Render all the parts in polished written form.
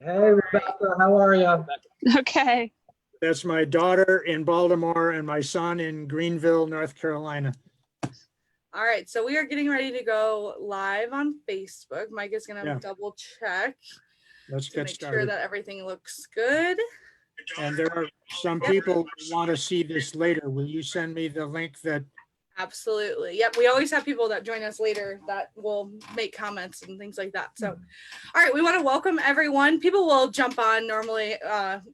Hey, Rebecca, how are you? Okay. That's my daughter in Baltimore and my son in Greenville, North Carolina. All right, so we are getting ready to go live on Facebook. Mike is going to double check Let's to get make started. sure that everything looks good. And there are some people who want to see this later. Will you send me the link that? Absolutely. Yep. We always have people that join us later that will make comments and things like that. So, all right, we want to welcome everyone. People will jump on normally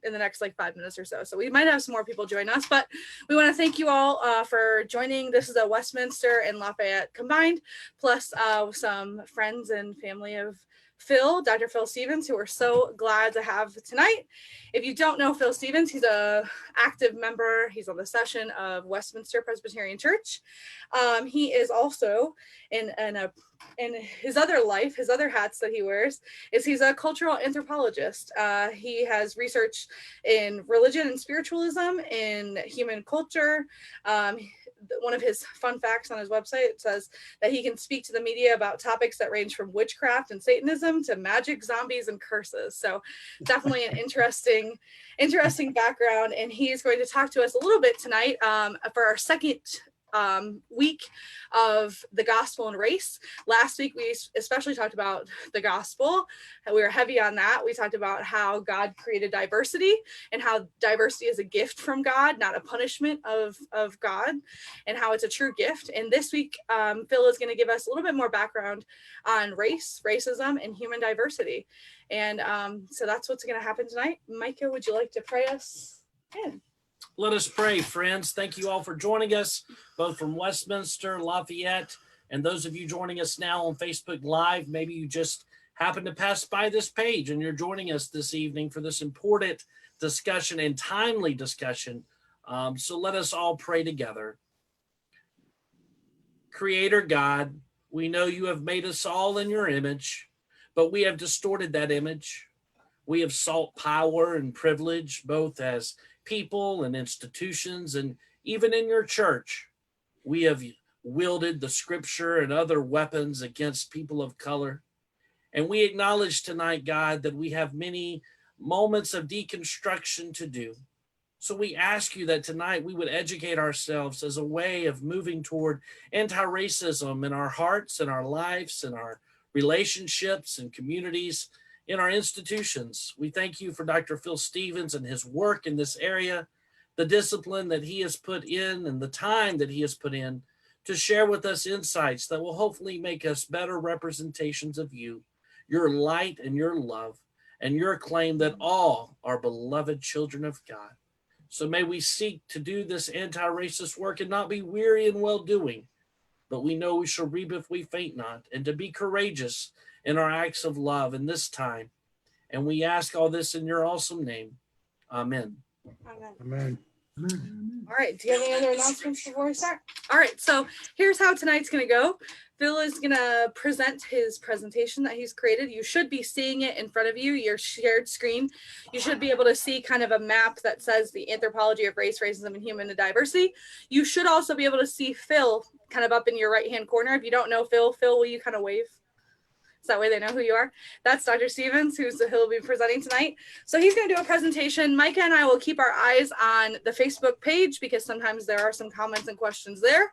in the next 5 minutes or so. So we might have some more people join us, but we want to thank you all for joining. This is a Westminster and Lafayette combined, plus some friends and family of Dr. Phil Stevens, who we're so glad to have tonight. If you don't know Phil Stevens, he's a active member. He's on the session of Westminster Presbyterian Church. He is also in his other life, his other hats that he wears is he's a cultural anthropologist. He has research in religion and spiritualism, in human culture. One of his fun facts on his website says that he can speak to the media about topics that range from witchcraft and Satanism to magic, zombies, and curses. So definitely an interesting background. And he's going to talk to us a little bit tonight for our second week of the gospel and race. Last week we especially talked about the gospel, and we were heavy on that. We talked about how God created diversity and how diversity is a gift from God, not a punishment of God, and how it's a true gift. And this week Phil is going to give us a little bit more background on racism, and human diversity. And so that's what's going to happen tonight. Micah, would you like to pray us in? Let us pray, friends. Thank you all for joining us, both from Westminster, Lafayette, and those of you joining us now on Facebook Live. Maybe you just happen to pass by this page and you're joining us this evening for this important discussion and timely discussion. So let us all pray together. Creator God, we know you have made us all in your image, but we have distorted that image. We have sought power and privilege, both as people and institutions, and even in your church. We have wielded the scripture and other weapons against people of color. And we acknowledge tonight, God, that we have many moments of deconstruction to do. So we ask you that tonight we would educate ourselves as a way of moving toward anti-racism in our hearts and our lives and our relationships and communities, in our institutions. We thank you for Dr. Phil Stevens and his work in this area, the discipline that he has put in and the time that he has put in to share with us insights that will hopefully make us better representations of you, your light and your love, and your claim that all are beloved children of God. So may we seek to do this anti-racist work and not be weary in well-doing, but we know we shall reap if we faint not, and to be courageous in our acts of love in this time. And we ask all this in your awesome name. Amen. Amen. All right. Do you have any other announcements before we start? All right. So here's how tonight's going to go. Phil is going to present his presentation that he's created. You should be seeing it in front of you, your shared screen. You should be able to see kind of a map that says the anthropology of race, racism, and human diversity. You should also be able to see Phil kind of up in your right-hand corner. If you don't know Phil, will you kind of wave? So that way they know who you are. That's Dr. Stevens, he'll be presenting tonight. So he's going to do a presentation. Micah and I will keep our eyes on the Facebook page because sometimes there are some comments and questions there.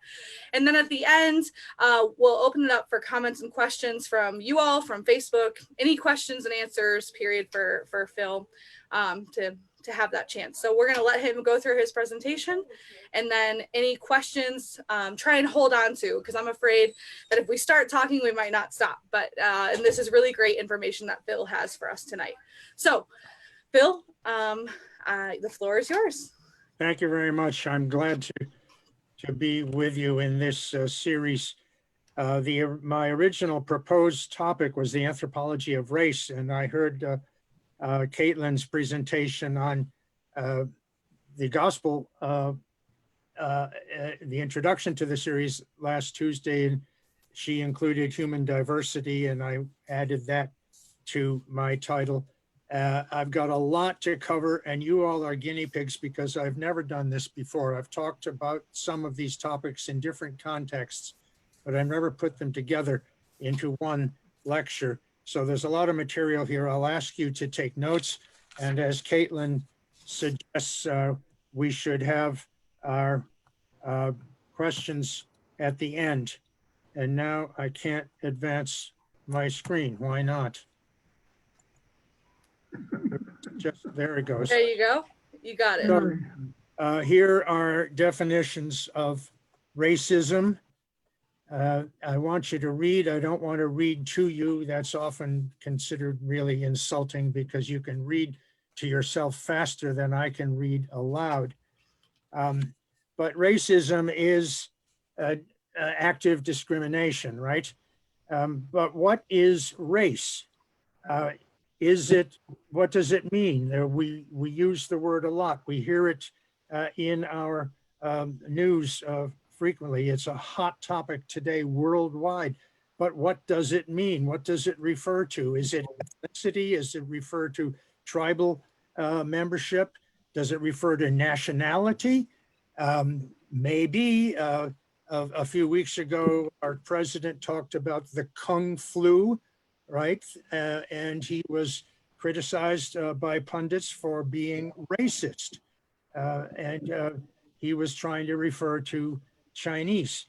And then at the end, we'll open it up for comments and questions from you all, from Facebook, any questions and answers, period, for Phil to have that chance. So we're going to let him go through his presentation, and then any questions, try and hold on to, because I'm afraid that if we start talking, we might not stop. But and this is really great information that Phil has for us tonight. So Phil, the floor is yours. Thank you very much. I'm glad to be with you in this series. My original proposed topic was the anthropology of race, and I heard Caitlin's presentation on the gospel, the introduction to the series last Tuesday, and she included human diversity, and I added that to my title. I've got a lot to cover, and you all are guinea pigs because I've never done this before. I've talked about some of these topics in different contexts, but I've never put them together into one lecture. So there's a lot of material here. I'll ask you to take notes. And as Caitlin suggests, we should have our questions at the end. And now I can't advance my screen. Why not? There it goes. There you go. You got it. So, here are definitions of racism. I want you to read. I don't want to read to you. That's often considered really insulting because you can read to yourself faster than I can read aloud. But racism is active discrimination, right? But what is race? What does it mean? We use the word a lot. We hear it in our news frequently. It's a hot topic today worldwide. But what does it mean? What does it refer to? Is it ethnicity? Does it refer to tribal membership? Does it refer to nationality? Maybe. A few weeks ago, our president talked about the Kung flu, right? And he was criticized by pundits for being racist. And he was trying to refer to Chinese.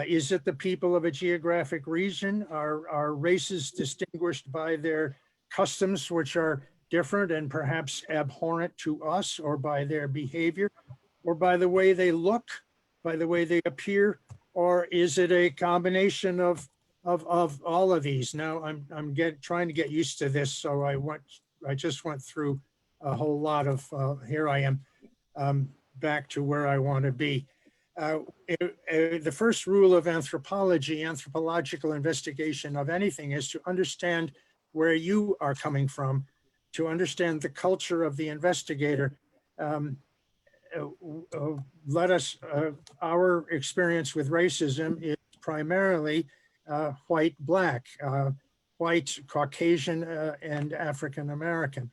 Is it the people of a geographic region? Are races distinguished by their customs, which are different and perhaps abhorrent to us, or by their behavior, or by the way they look, by the way they appear, or is it a combination of all of these? Now I'm trying to get used to this, so I just went through a whole lot of here I am back to where I want to be. The first rule of anthropology, anthropological investigation of anything, is to understand where you are coming from, to understand the culture of the investigator. Our experience with racism is primarily white, black, white, Caucasian, and African American.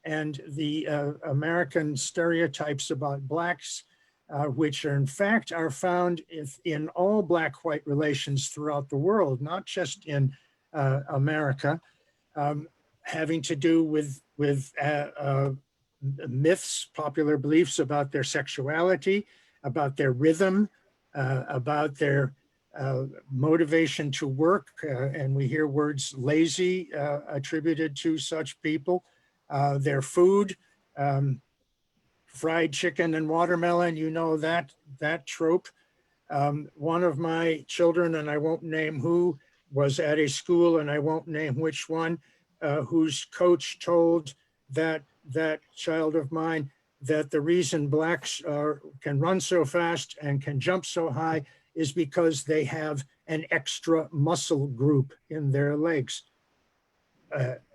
And the American stereotypes about blacks, which are in fact are found in all black-white relations throughout the world, not just in America, having to do with myths, popular beliefs about their sexuality, about their rhythm, about their motivation to work. And we hear words lazy attributed to such people. Their food, fried chicken and watermelon, you know that trope. One of my children, and I won't name who, was at a school, and I won't name which one, whose coach told that child of mine that the reason blacks can run so fast and can jump so high is because they have an extra muscle group in their legs.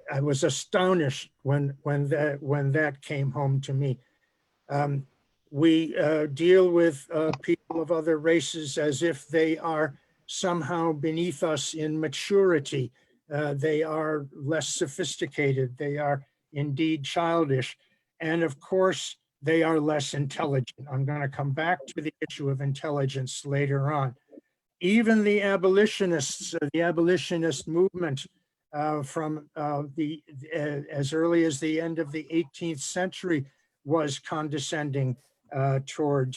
I was astonished when that came home to me. We deal with people of other races as if they are somehow beneath us in maturity. They are less sophisticated. They are indeed childish. And of course, they are less intelligent. I'm going to come back to the issue of intelligence later on. Even the abolitionists, the abolitionist movement from as early as the end of the 18th century was condescending toward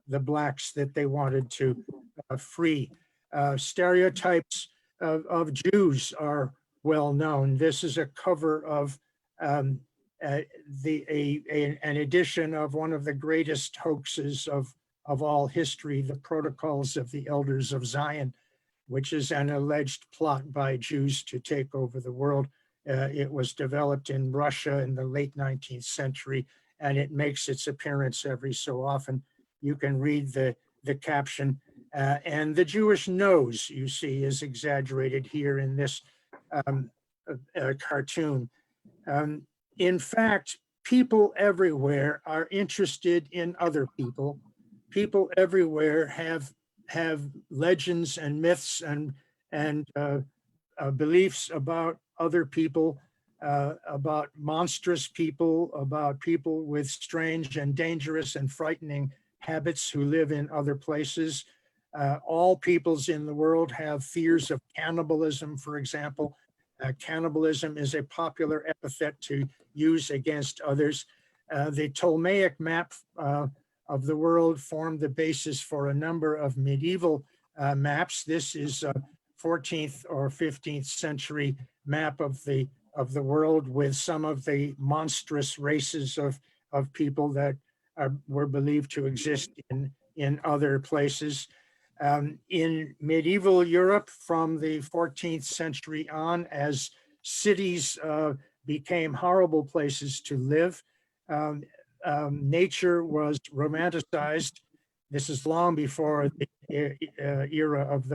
the blacks that they wanted to free. Stereotypes of Jews are well known. This is a cover of an edition of one of the greatest hoaxes of all history, the Protocols of the Elders of Zion, which is an alleged plot by Jews to take over the world. It was developed in Russia in the late 19th century, and it makes its appearance every so often. You can read the caption, and the Jewish nose, you see, is exaggerated here in this cartoon. In fact, people everywhere are interested in other people. People everywhere have legends and myths and beliefs about other people, about monstrous people, about people with strange and dangerous and frightening habits who live in other places. All peoples in the world have fears of cannibalism, for example. Cannibalism is a popular epithet to use against others. The Ptolemaic map of the world formed the basis for a number of medieval maps. This is a 14th or 15th century map of the world with some of the monstrous races of people that were believed to exist in other places. In medieval Europe, from the 14th century on, as cities became horrible places to live, nature was romanticized. This is long before the era of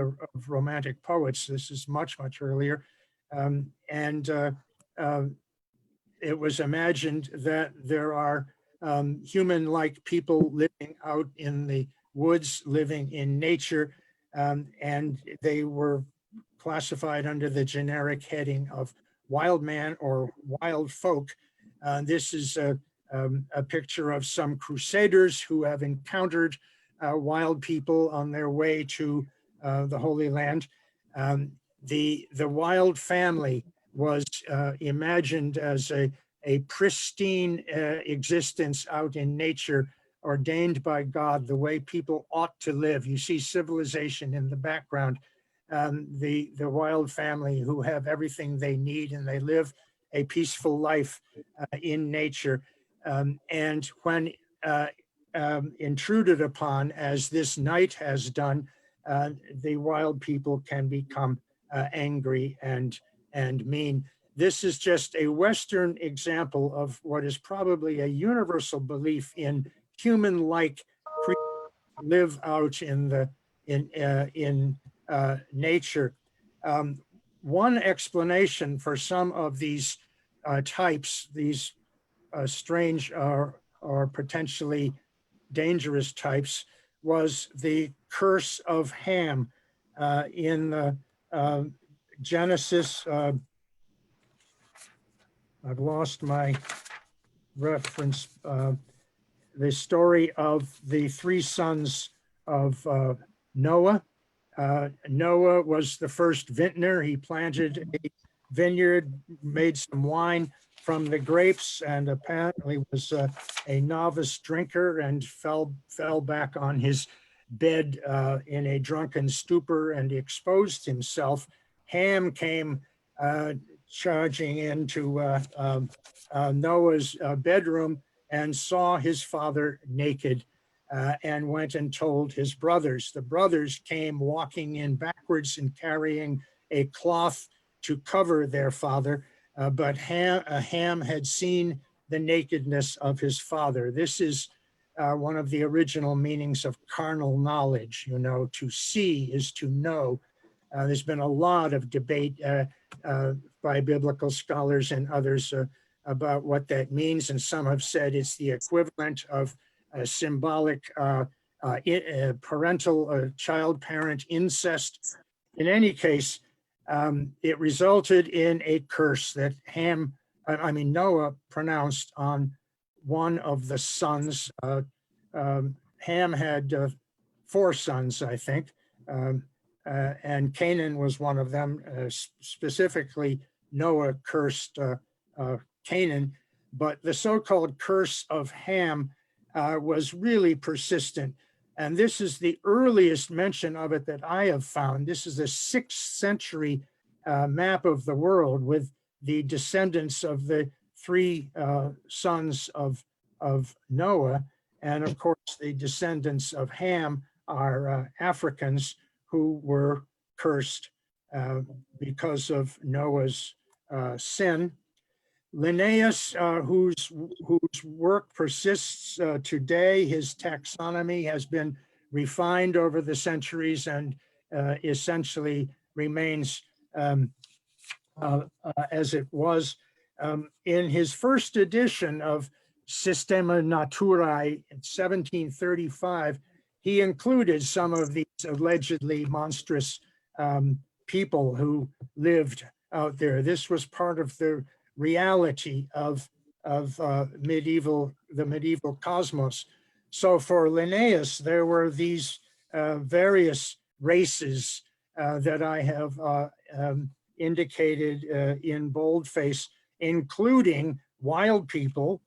Romantic poets. This is much, much earlier. It was imagined that there are human-like people living out in the woods, living in nature, and they were classified under the generic heading of wild man or wild folk. This is a picture of some crusaders who have encountered wild people on their way to the Holy Land. The wild family was imagined as a pristine existence out in nature, ordained by God, the way people ought to live. You see civilization in the background, the wild family who have everything they need and they live a peaceful life in nature. And when intruded upon, as this night has done, the wild people can become angry and mean. This is just a Western example of what is probably a universal belief in human-like live out in nature. One explanation for some of these types, these strange or potentially dangerous types, was the curse of Ham in Genesis. I've lost my reference. The story of the three sons of Noah. Noah was the first vintner. He planted a vineyard, made some wine from the grapes, and apparently was a novice drinker and fell back on his bed in a drunken stupor and exposed himself. Ham came charging into Noah's bedroom and saw his father naked and went and told his brothers. The brothers came walking in backwards and carrying a cloth to cover their father, but Ham had seen the nakedness of his father. This is one of the original meanings of carnal knowledge. You know, to see is to know. There's been a lot of debate by biblical scholars and others about what that means, and some have said it's the equivalent of a symbolic parental child-parent incest. In any case, it resulted in a curse that Noah pronounced on one of the sons. Ham had 4 sons, I think, and Canaan was one of them. Specifically, Noah cursed Canaan, but the so-called curse of Ham was really persistent. And this is the earliest mention of it that I have found. This is a 6th century map of the world with the descendants of the 3 sons of Noah. And of course, the descendants of Ham are Africans who were cursed because of Noah's sin. Linnaeus, whose work persists today, his taxonomy has been refined over the centuries and essentially remains as it was. In his first edition of Systema Naturae in 1735, he included some of these allegedly monstrous people who lived out there. This was part of the reality of the medieval cosmos. So for Linnaeus, there were these various races that I have indicated in boldface, including wild people,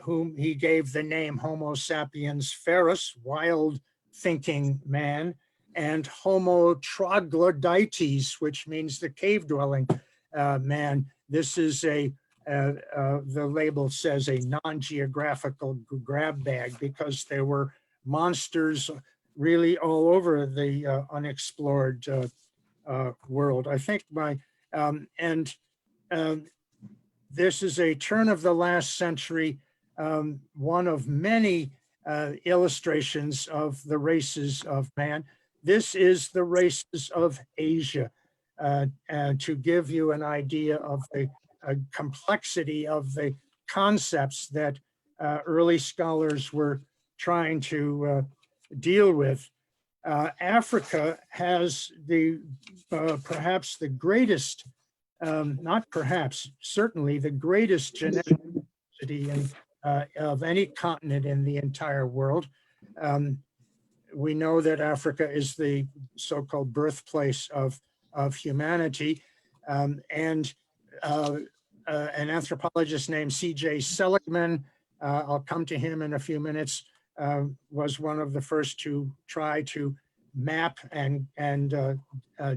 whom he gave the name Homo sapiens ferus, wild thinking man, and Homo troglodytes, which means the cave dwelling man. This is the label says a non-geographical grab bag, because there were monsters really all over the unexplored world. I think this is a turn of the last century, one of many illustrations of the races of man. This is the races of Asia, to give you an idea of the complexity of the concepts that early scholars were trying to deal with. Africa has perhaps the greatest, not perhaps, certainly the greatest genetic diversity of any continent in the entire world. We know that Africa is the so-called birthplace of humanity, and an anthropologist named C.J. Seligman, I'll come to him in a few minutes, was one of the first to try to map and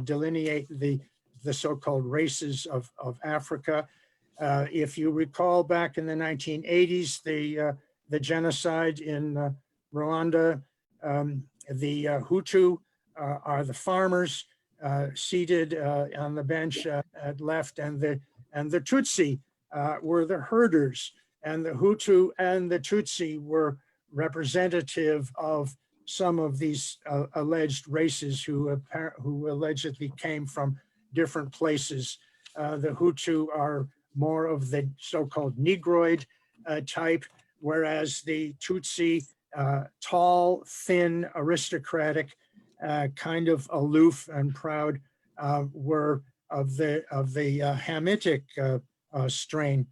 delineate the so-called races of Africa. If you recall, back in the 1980s, the genocide in Rwanda, the Hutu are the farmers seated on the bench at left, and the Tutsi were the herders, and the Hutu and the Tutsi were representative of some of these alleged races who allegedly came from different places. The Hutu are more of the so-called Negroid type, whereas the Tutsi, tall, thin, aristocratic, kind of aloof and proud, were of the Hamitic strain.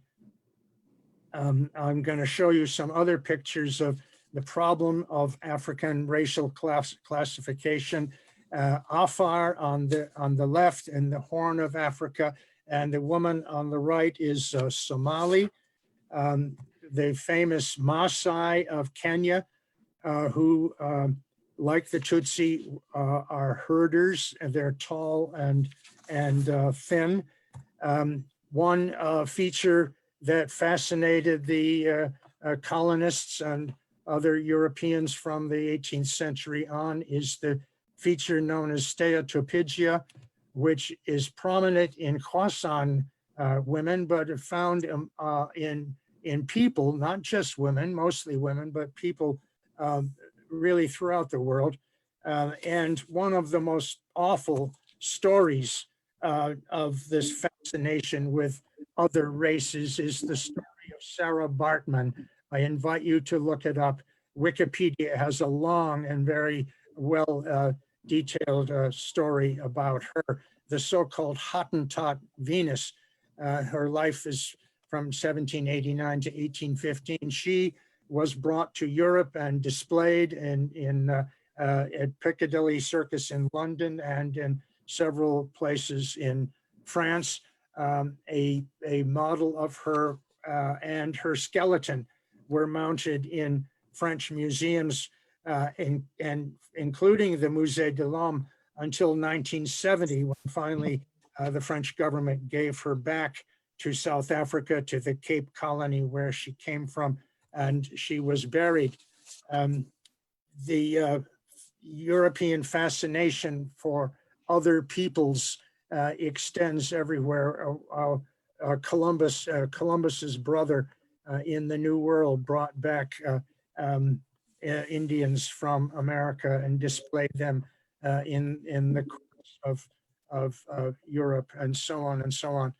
I'm going to show you some other pictures of the problem of African racial classification. Afar on the left in the Horn of Africa, and the woman on the right is Somali. The famous Maasai of Kenya, who, like the Tutsi, are herders, and they're tall and thin. One feature that fascinated the colonists and other Europeans from the 18th century on is the feature known as stereotypia, which is prominent in Khoisan women, but found in people, not just women, mostly women, but people really throughout the world. And one of the most awful stories of this fascination with other races is the story of Sarah Bartman. I invite you to look it up. Wikipedia has a long and very well detailed story about her, the so-called Hottentot Venus. Her life is from 1789 to 1815. She was brought to Europe and displayed at Piccadilly Circus in London and in several places in France. A model of her and her skeleton were mounted in French museums, and including the Musée de l'Homme, until 1970, when finally the French government gave her back to South Africa, to the Cape Colony where she came from, and she was buried. The European fascination for other peoples extends everywhere. Columbus's brother in the New World brought back Indians from America and displayed them in the courts of Europe, and so on and so on.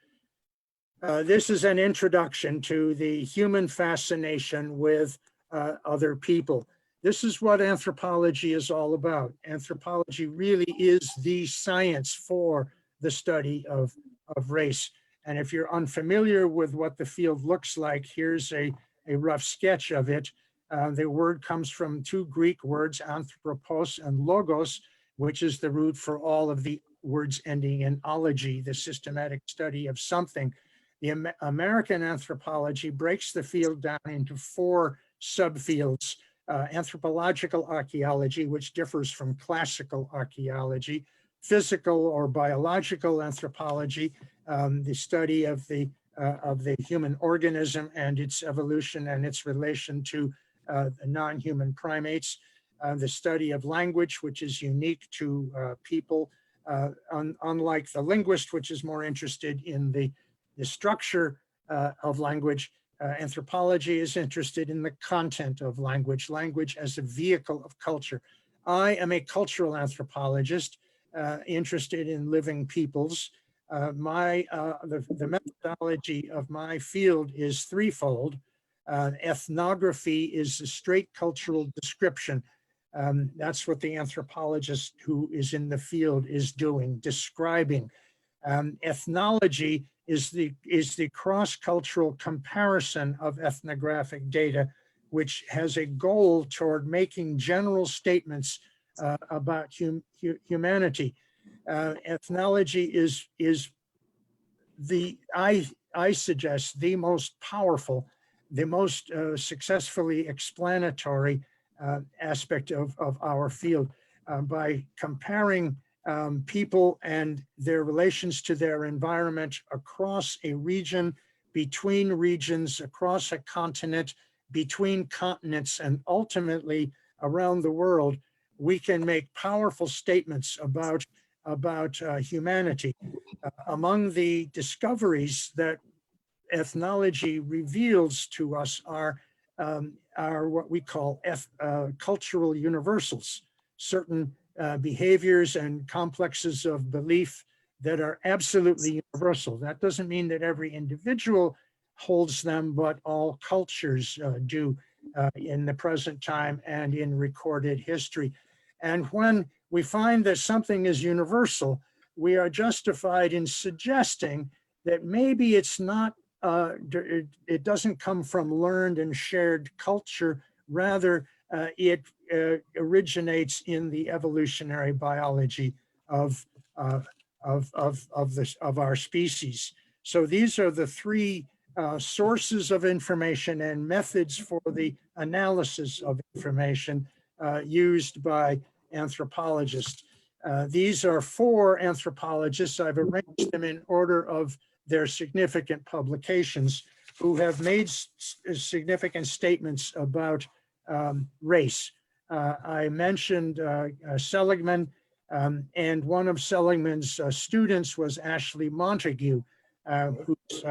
This is an introduction to the human fascination with other people. This is what anthropology is all about. Anthropology really is the science for the study of race. And if you're unfamiliar with what the field looks like, here's a rough sketch of it. The word comes from two Greek words, anthropos and logos, which is the root for all of the words ending in ology, the systematic study of something. The American anthropology breaks the field down into 4 subfields: anthropological archaeology, which differs from classical archaeology; physical or biological anthropology, the study of the human organism and its evolution and its relation to non-human primates; the study of language, which is unique to people, unlike the linguist, which is more interested in the structure of language. Anthropology is interested in the content of language, language as a vehicle of culture. I am a cultural anthropologist, interested in living peoples. The methodology of my field is threefold. Ethnography is a straight cultural description. That's what the anthropologist who is in the field is doing, describing. Ethnology is the cross-cultural comparison of ethnographic data, which has a goal toward making general statements about humanity. Ethnology is I suggest, the most powerful, the most successfully explanatory aspect of our field, by comparing people and their relations to their environment across a region, between regions, across a continent, between continents, and ultimately around the world. We can make powerful statements about humanity. Among the discoveries that ethnology reveals to us are what we call cultural universals, certain behaviors and complexes of belief that are absolutely universal. That doesn't mean that every individual holds them, but all cultures do in the present time and in recorded history. And when we find that something is universal, we are justified in suggesting that maybe it's not, it doesn't come from learned and shared culture, rather it originates in the evolutionary biology of our species. So these are the 3 sources of information and methods for the analysis of information used by anthropologists. These are 4 anthropologists. I've arranged them in order of their significant publications, who have made significant statements about race. I mentioned Seligman, and one of Seligman's students was Ashley Montague, whose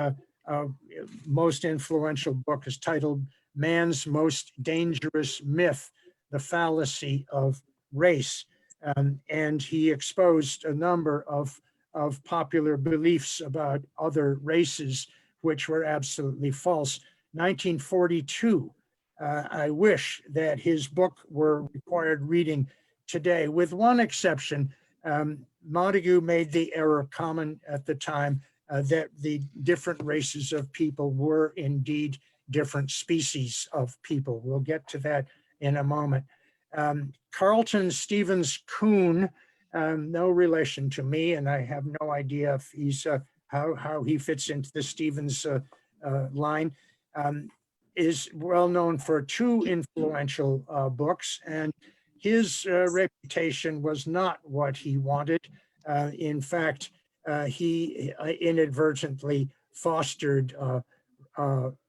most influential book is titled "Man's Most Dangerous Myth, the Fallacy of Race." And he exposed a number of popular beliefs about other races, which were absolutely false. 1942, I wish that his book were required reading today, with one exception. Montague made the error common at the time that the different races of people were indeed different species of people. We'll get to that in a moment. Carlton Stevens Kuhn, no relation to me, and I have no idea if he's how he fits into the Stevens line, is well known for 2 influential books, and his reputation was not what he wanted. In fact, he inadvertently fostered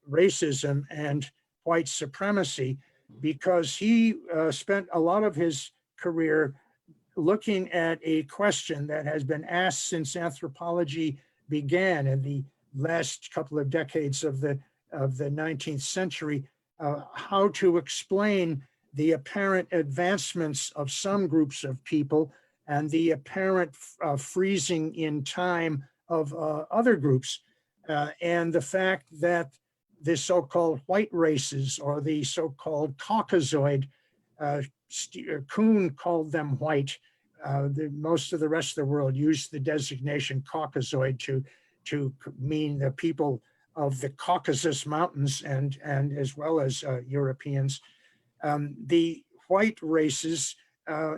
racism and white supremacy, because he spent a lot of his career looking at a question that has been asked since anthropology began in the last couple of decades of the 19th century, how to explain the apparent advancements of some groups of people and the apparent freezing in time of other groups, and the fact that the so-called white races, or the so-called Caucasoid, Kuhn called them white. Most of the rest of the world used the designation Caucasoid to mean the people of the Caucasus Mountains, and as well as Europeans. The white races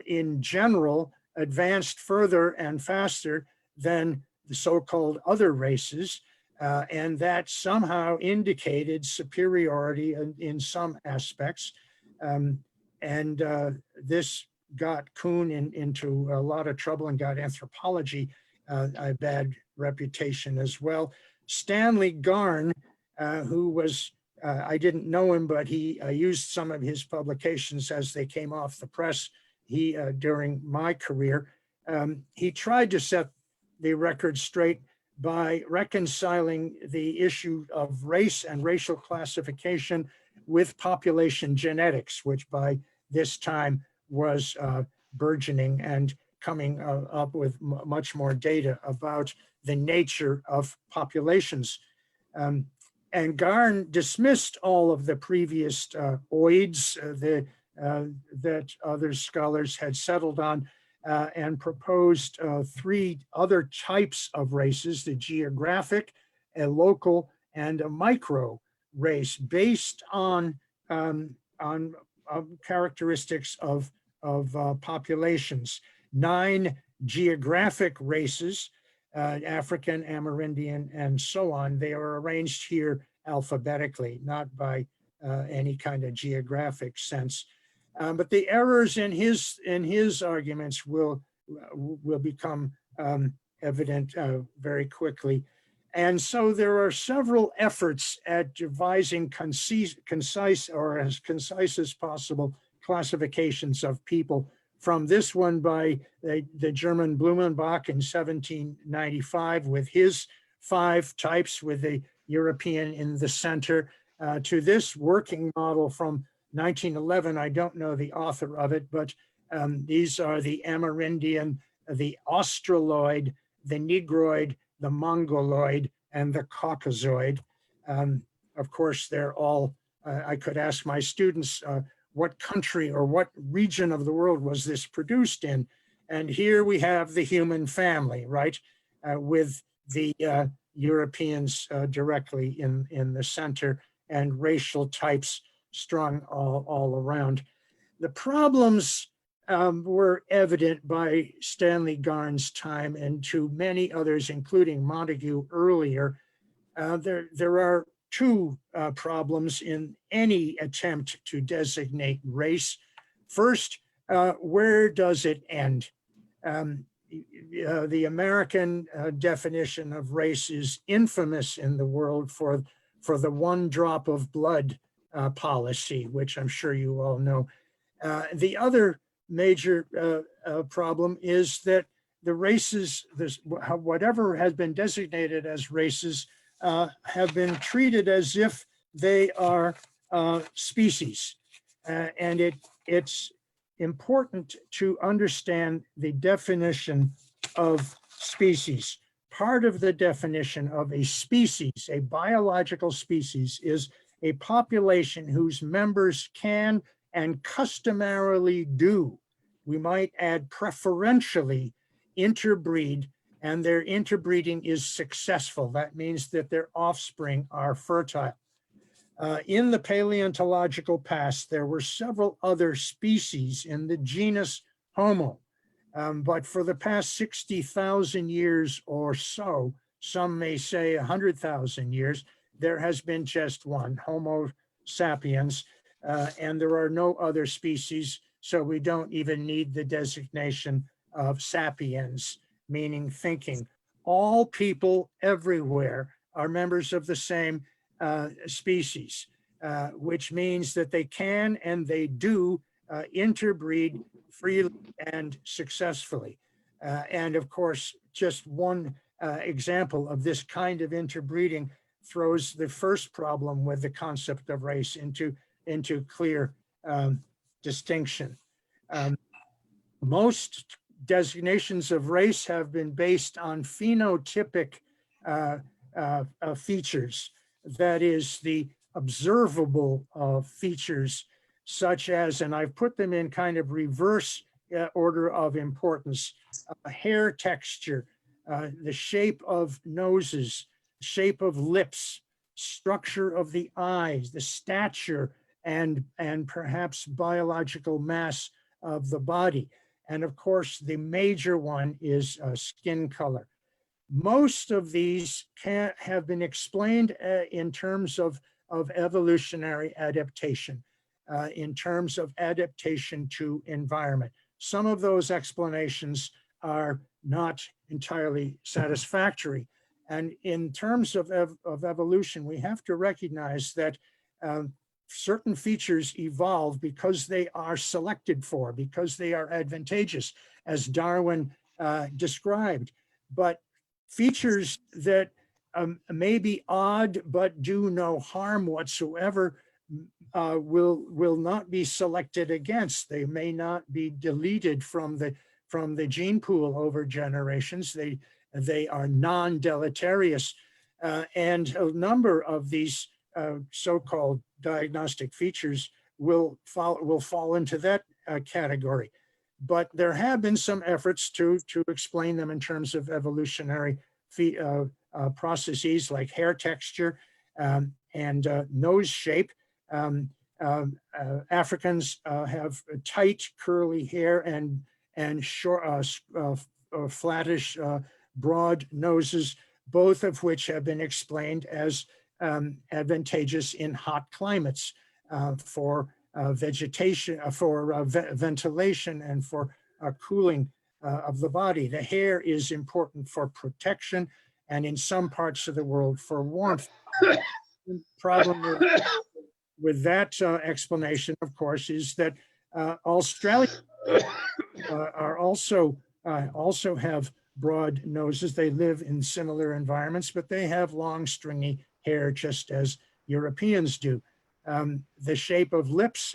in general advanced further and faster than the so-called other races, and that somehow indicated superiority in some aspects. This got Kuhn into a lot of trouble and got anthropology a bad reputation as well. Stanley Garn, who was, I didn't know him, but he used some of his publications as they came off the press during my career. He tried to set the record straight by reconciling the issue of race and racial classification with population genetics, which by this time was burgeoning and coming up with much more data about the nature of populations. And Garn dismissed all of the previous oids that other scholars had settled on and proposed three other types of races: the geographic, a local, and a micro race, based on characteristics of populations. 9 geographic races, African, Amerindian, and so on. They are arranged here alphabetically, not by any kind of geographic sense. But the errors in his arguments will become evident very quickly. And so there are several efforts at devising concise or as concise as possible classifications of people, from this one by the German Blumenbach in 1795 with his 5 types with the European in the center, to this working model from 1911. I don't know the author of it, but these are the Amerindian, the Australoid, the Negroid, the Mongoloid, and the Caucasoid. Of course, they're all, I could ask my students, what country or what region of the world was this produced in? And here we have the human family, right? With the Europeans directly in the center, and racial types strung all around. The problems were evident by Stanley Garn's time and to many others, including Montague earlier. There are 2 problems in any attempt to designate race. First, where does it end? The American definition of race is infamous in the world for the 1 drop of blood policy, which I'm sure you all know. The other major problem is that the races, whatever has been designated as races, have been treated as if they are species. And it's important to understand the definition of species. Part of the definition of a species, a biological species, is a population whose members can and customarily do, we might add preferentially, interbreed, and their interbreeding is successful. That means that their offspring are fertile. In the paleontological past, there were several other species in the genus Homo, but for the past 60,000 years or so, some may say 100,000 years, there has been just one, Homo sapiens, and there are no other species, so we don't even need the designation of sapiens, meaning thinking. All people everywhere are members of the same species, which means that they can and they do interbreed freely and successfully. And of course, just one example of this kind of interbreeding throws the first problem with the concept of race into clear distinction. Most designations of race have been based on phenotypic features, that is, the observable features, such as, and I've put them in kind of reverse order of importance, hair texture, the shape of noses, shape of lips, structure of the eyes, the stature, and perhaps biological mass of the body. And of course, the major one is skin color. Most of these have been explained in terms of evolutionary adaptation, in terms of adaptation to environment. Some of those explanations are not entirely satisfactory. And in terms of evolution, we have to recognize that certain features evolve because they are selected for, because they are advantageous, as Darwin described. But features that may be odd but do no harm whatsoever will not be selected against. They may not be deleted from the gene pool over generations. They are non-deleterious, and a number of these so-called diagnostic features will fall into that category. But there have been some efforts to explain them in terms of evolutionary processes like hair texture and nose shape. Africans have tight curly hair and short, flattish, broad noses, both of which have been explained as advantageous in hot climates for vegetation, for ventilation, and for cooling of the body. The hair is important for protection, and in some parts of the world for warmth. The problem with that explanation, of course, is that Australians are also have broad noses. They live in similar environments, but they have long, stringy hair, just as Europeans do. The shape of lips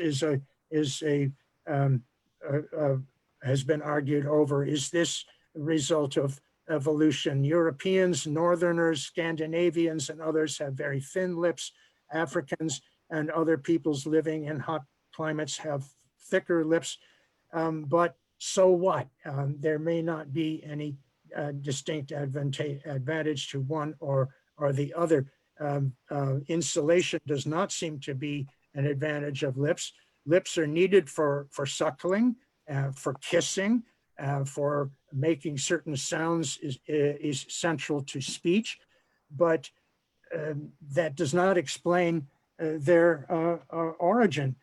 has been argued over. Is this a result of evolution? Europeans, Northerners, Scandinavians, and others have very thin lips. Africans and other peoples living in hot climates have thicker lips. But so what? There may not be any distinct advantage to one or the other. Insulation does not seem to be an advantage of lips. Lips are needed for suckling, for kissing, for making certain sounds is central to speech, but that does not explain their origin.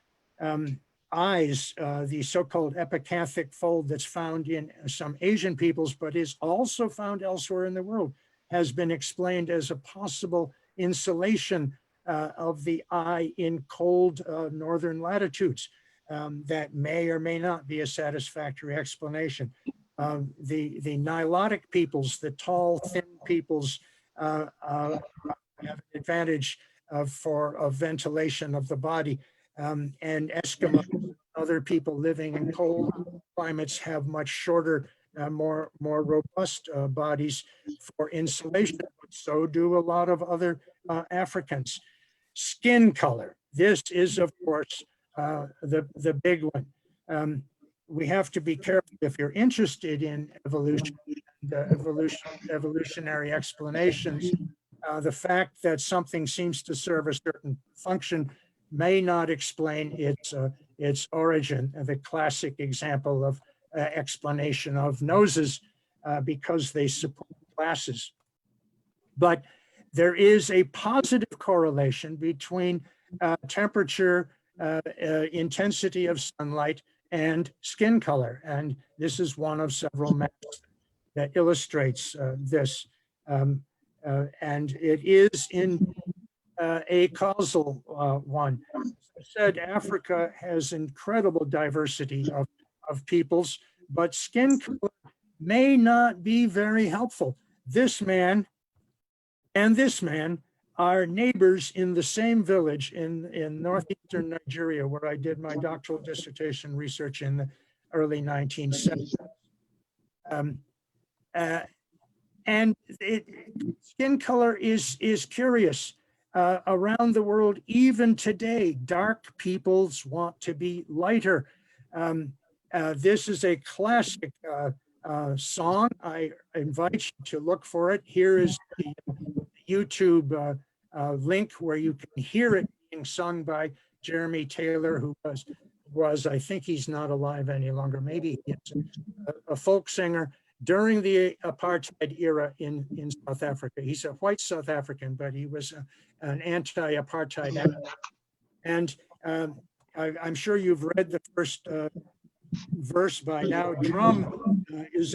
Eyes, the so-called epicanthic fold that's found in some Asian peoples, but is also found elsewhere in the world, has been explained as a possible insulation of the eye in cold northern latitudes. That may or may not be a satisfactory explanation. The Nilotic peoples, the tall, thin peoples, have an advantage for ventilation of the body. And Eskimos, other people living in cold climates, have much shorter, more robust bodies for insulation. So do a lot of other Africans. Skin color. This is, of course, the big one. We have to be careful if you're interested in evolution, evolutionary explanations. The fact that something seems to serve a certain function may not explain its origin. The classic example of explanation of noses because they support glasses. But there is a positive correlation between temperature, intensity of sunlight, and skin color. And this is one of several maps that illustrates this. And it is in a causal one. As I said, Africa has incredible diversity of peoples, but skin color may not be very helpful. This man and this man are neighbors in the same village in northeastern Nigeria, where I did my doctoral dissertation research in the early 1970s. And skin color is curious. Around the world, even today, dark peoples want to be lighter. This is a classic song. I invite you to look for it. Here is the YouTube link where you can hear it being sung by Jeremy Taylor, who was was, I think he's not alive any longer, maybe he's a folk singer during the apartheid era in South Africa. He's a white South African, but he was an anti-apartheid activist. And I'm sure you've read the first verse by now. Drum is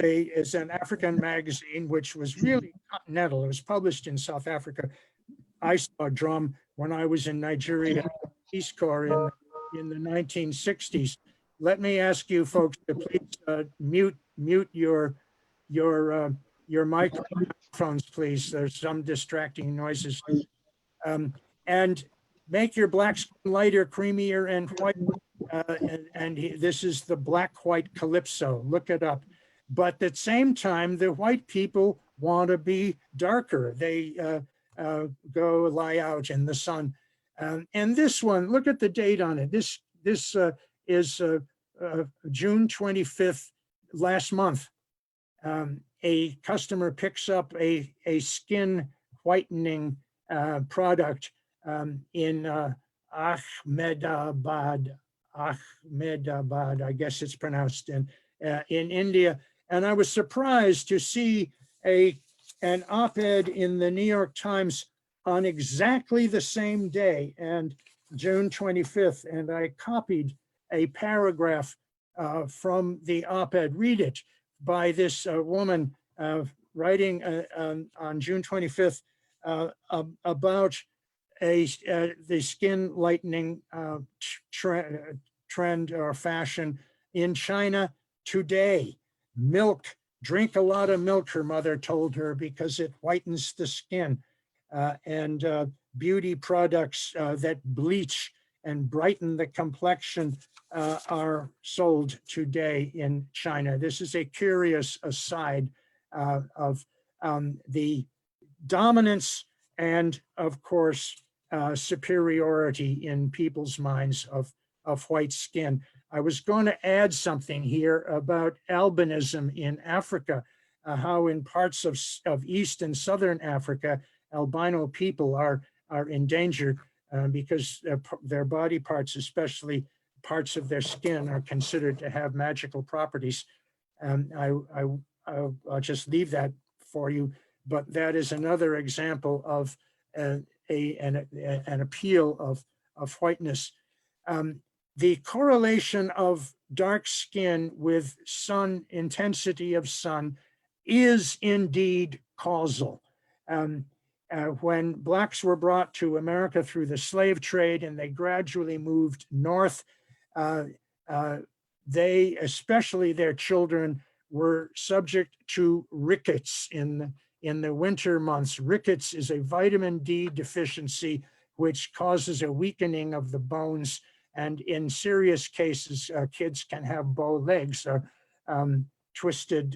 an African magazine, which was really continental. It was published in South Africa. I saw Drum when I was in Nigeria, Peace Corps in the 1960s. Let me ask you folks to please mute your microphones, please. There's some distracting noises. And make your black skin lighter, creamier, and white. This is the black-white calypso. Look it up. But at the same time, the white people want to be darker. They go lie out in the sun. And this one, look at the date on it. This is June 25th, last month. A customer picks up a skin whitening product in Ahmedabad, I guess it's pronounced in India. And I was surprised to see an op-ed in the New York Times on exactly the same day, and June 25th, and I copied a paragraph from the op-ed. Read it, by this woman writing on June 25th about the skin lightening trend or fashion in China today. Milk, drink a lot of milk, her mother told her, because it whitens the skin. And beauty products that bleach and brighten the complexion are sold today in China. This is a curious aside of the dominance and, of course, superiority in people's minds of white skin. I was going to add something here about albinism in Africa, how in parts of East and Southern Africa, albino people are in danger because their body parts, especially parts of their skin, are considered to have magical properties. I'll just leave that for you, but that is another example of an appeal of whiteness. The correlation of dark skin with sun, intensity of sun, is indeed causal. When blacks were brought to America through the slave trade and they gradually moved north, they, especially their children, were subject to rickets in the winter months. Rickets is a vitamin D deficiency which causes a weakening of the bones, and in serious cases, kids can have bow legs or twisted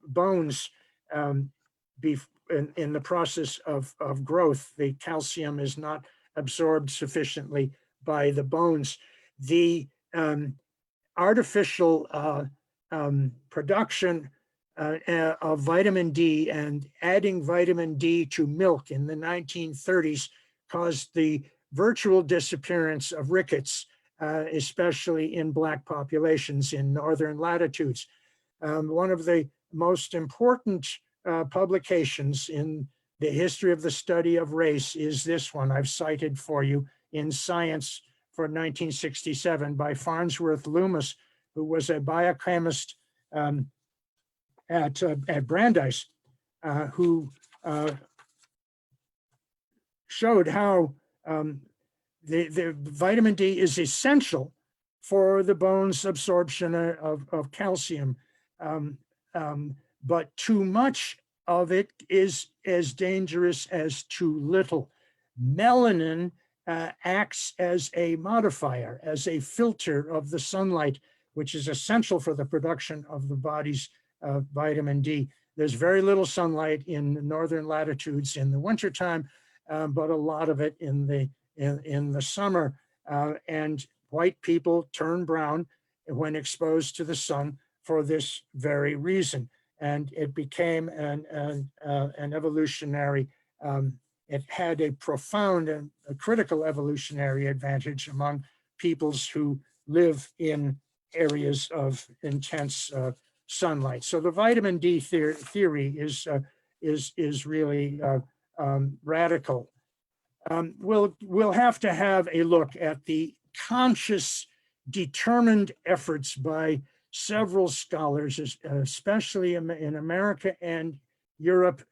bones. In the process of growth, the calcium is not absorbed sufficiently by the bones. The artificial production of vitamin D and adding vitamin D to milk in the 1930s caused the virtual disappearance of rickets, especially in Black populations in northern latitudes. One of the most important publications in the history of the study of race is this one I've cited for you in Science for 1967 by Farnsworth Loomis, who was a biochemist at Brandeis, who showed how the vitamin D is essential for the bone's absorption of calcium. But too much of it is as dangerous as too little. Melanin acts as a modifier, as a filter of the sunlight, which is essential for the production of the body's vitamin D. There's very little sunlight in northern latitudes in the wintertime, but a lot of it in the summer. And white people turn brown when exposed to the sun for this very reason. And it became an evolutionary, it had a profound and a critical evolutionary advantage among peoples who live in areas of intense sunlight. So the vitamin D theory is really radical. We'll have to have a look at the conscious, determined efforts by several scholars, especially in America and Europe,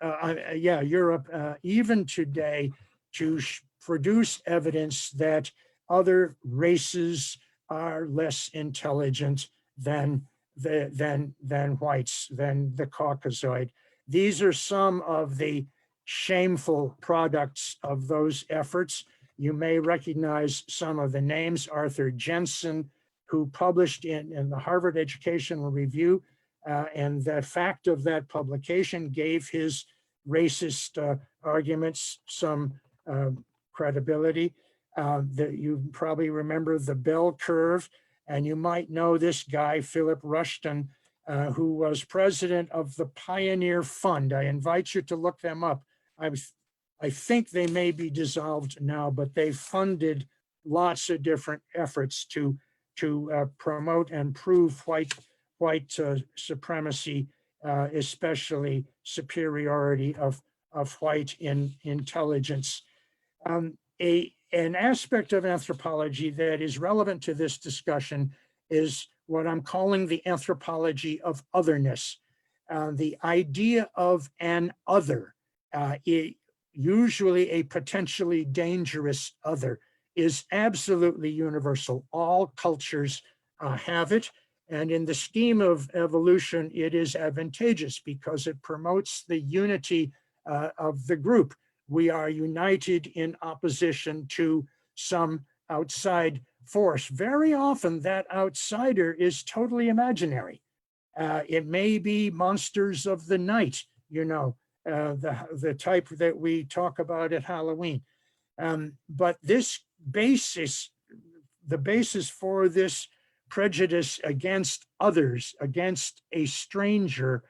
even today, to produce evidence that other races are less intelligent than whites, than the Caucasoid. These are some of the shameful products of those efforts. You may recognize some of the names: Arthur Jensen, who published in the Harvard Educational Review, and the fact of that publication gave his racist arguments some credibility. You probably remember the bell curve, and you might know this guy, Philip Rushton, who was president of the Pioneer Fund. I invite you to look them up. I think they may be dissolved now, but they funded lots of different efforts to promote and prove white supremacy, especially superiority of white in intelligence. An aspect of anthropology that is relevant to this discussion is what I'm calling the anthropology of otherness. The idea of an other, usually a potentially dangerous other, is absolutely universal. All cultures have it. And in the scheme of evolution, it is advantageous because it promotes the unity of the group. We are united in opposition to some outside force. Very often that outsider is totally imaginary. It may be monsters of the night, the type that we talk about at Halloween. But this basis, the basis for this prejudice against others, against a stranger,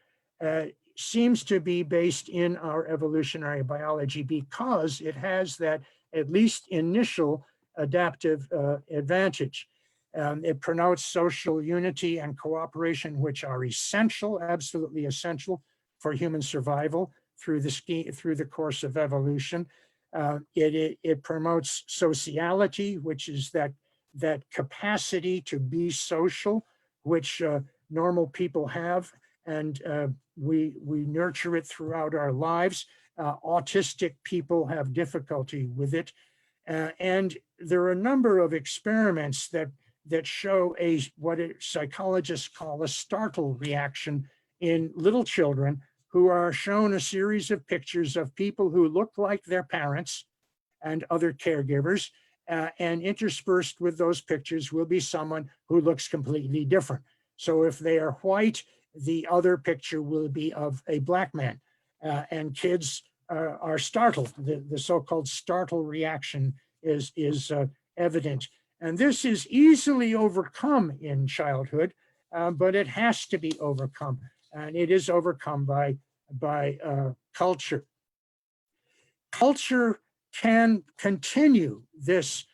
seems to be based in our evolutionary biology because it has that at least initial adaptive advantage. It promotes social unity and cooperation, which are essential, absolutely essential for human survival through the course of evolution. It promotes sociality, which is that capacity to be social, which normal people have, and we nurture it throughout our lives. Autistic people have difficulty with it. And there are a number of experiments that show what psychologists call a startle reaction in little children who are shown a series of pictures of people who look like their parents and other caregivers, and interspersed with those pictures will be someone who looks completely different. So if they are white, the other picture will be of a black man, and kids are startled. The so-called startle reaction is evident. And this is easily overcome in childhood, but it has to be overcome. And it is overcome by culture. Culture can continue this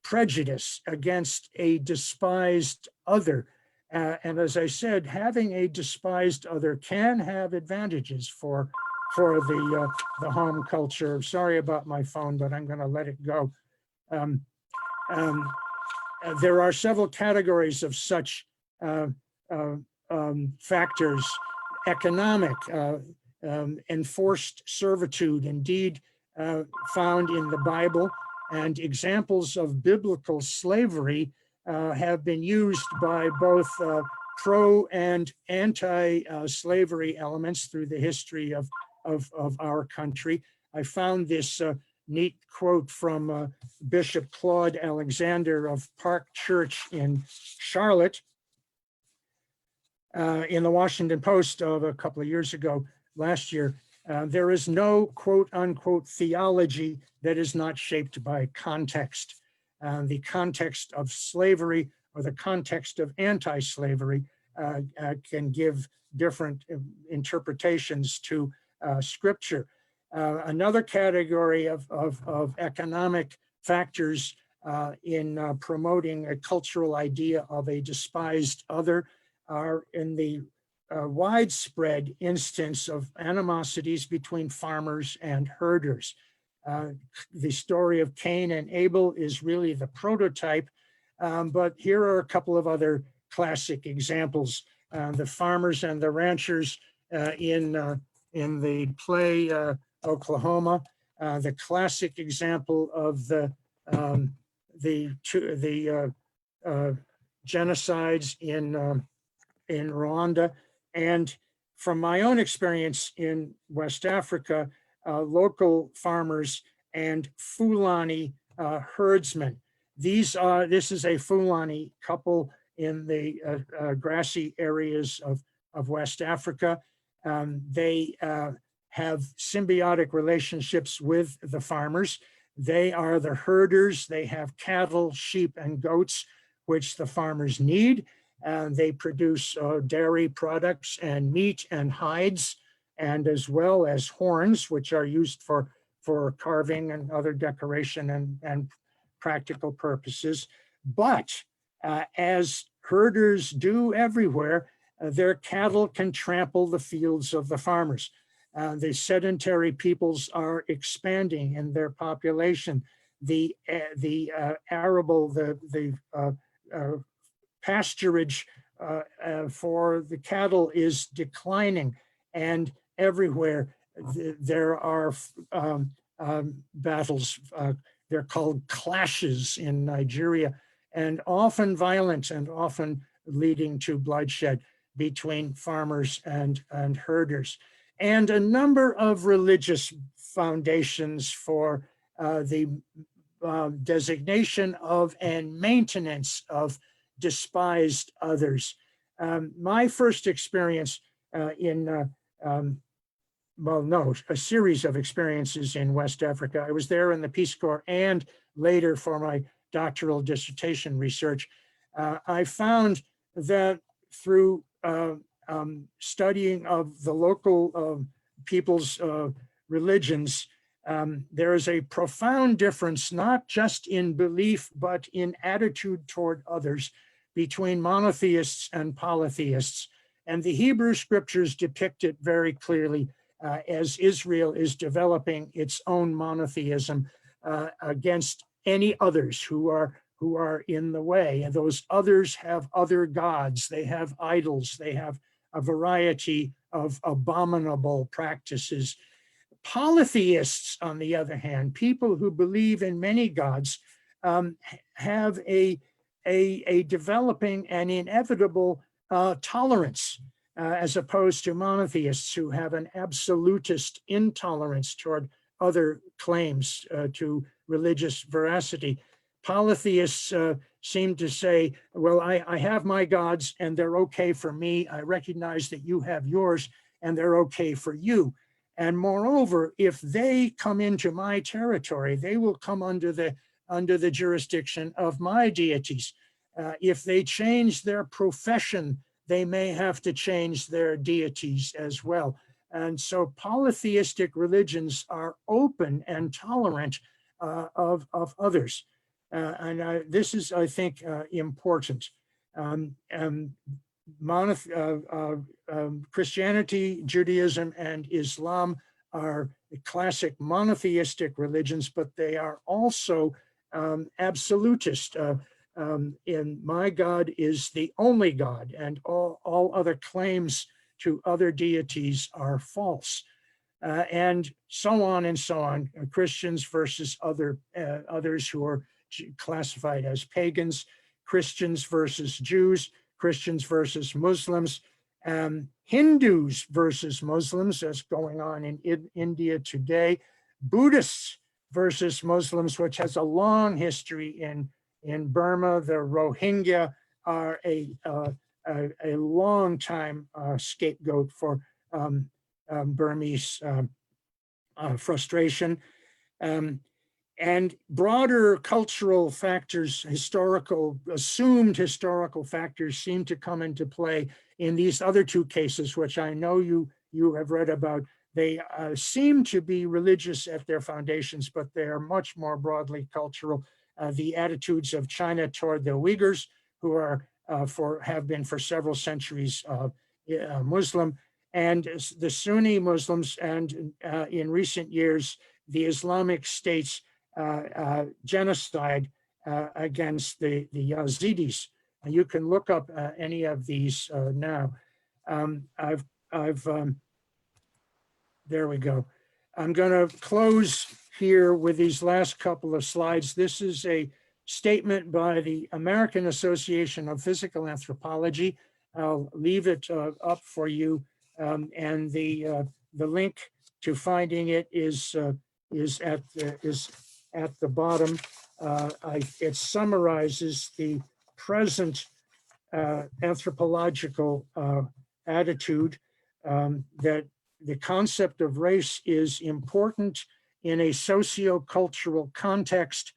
prejudice against a despised other. And as I said, having a despised other can have advantages for the home culture. Sorry about my phone, but I'm going to let it go. There are several categories of such factors: economic, enforced servitude, indeed found in the Bible, and examples of biblical slavery have been used by both pro and anti-slavery elements through the history of our country. I found this neat quote from Bishop Claude Alexander of Park Church in Charlotte in the Washington Post of a couple of years ago, last year. There is no quote unquote theology that is not shaped by context. The context of slavery or the context of anti-slavery can give different interpretations to scripture. Another category of economic factors in promoting a cultural idea of a despised other are in the widespread instance of animosities between farmers and herders. The story of Cain and Abel is really the prototype, but here are a couple of other classic examples. The farmers and the ranchers in the play Oklahoma, the classic example of the genocides in Rwanda, and from my own experience in West Africa, local farmers and Fulani herdsmen. This is a Fulani couple in the grassy areas of West Africa. They have symbiotic relationships with the farmers. They are the herders. They have cattle, sheep, and goats, which the farmers need. They produce dairy products and meat and hides, and as well as horns, which are used for carving and other decoration and practical purposes. But as herders do everywhere, their cattle can trample the fields of the farmers. The sedentary peoples are expanding in their population. The arable, the pasturage for the cattle is declining, and everywhere there are battles. They're called clashes in Nigeria, and often violent and often leading to bloodshed between farmers and herders. And a number of religious foundations for the designation of and maintenance of despised others. My first experience a series of experiences in West Africa. I was there in the Peace Corps and later for my doctoral dissertation research. I found that through studying of the local people's religions, there is a profound difference, not just in belief, but in attitude toward others between monotheists and polytheists. And the Hebrew scriptures depict it very clearly as Israel is developing its own monotheism against any others who are in the way. And those others have other gods, they have idols, they have a variety of abominable practices. Polytheists, on the other hand, people who believe in many gods, have a developing and inevitable tolerance, as opposed to monotheists who have an absolutist intolerance toward other claims to religious veracity. Polytheists seem to say, well, I have my gods and they're okay for me. I recognize that you have yours and they're okay for you. And moreover, if they come into my territory, they will come under the jurisdiction of my deities. If they change their profession, they may have to change their deities as well. And so polytheistic religions are open and tolerant of others. This is, I think, important. Christianity, Judaism, and Islam are classic monotheistic religions, but they are also absolutist. In my God is the only God, and all other claims to other deities are false. And so on and so on. Christians versus others who are classified as pagans, Christians versus Jews, Christians versus Muslims, Hindus versus Muslims, that's going on in India today, Buddhists versus Muslims, which has a long history in Burma. The Rohingya are a long time scapegoat for Burmese frustration. And broader cultural factors, assumed historical factors seem to come into play in these other two cases, which I know you have read about. They seem to be religious at their foundations, but they are much more broadly cultural. the attitudes of China toward the Uyghurs, who are have been for several centuries Muslim, and the Sunni Muslims, and in recent years, the Islamic State's genocide against the Yazidis. You can look up any of these now. There we go. I'm going to close here with these last couple of slides. This is a statement by the American Association of Physical Anthropology. I'll leave it up for you, and the link to finding it is at the bottom. It summarizes the present anthropological attitude that the concept of race is important in a socio-cultural context.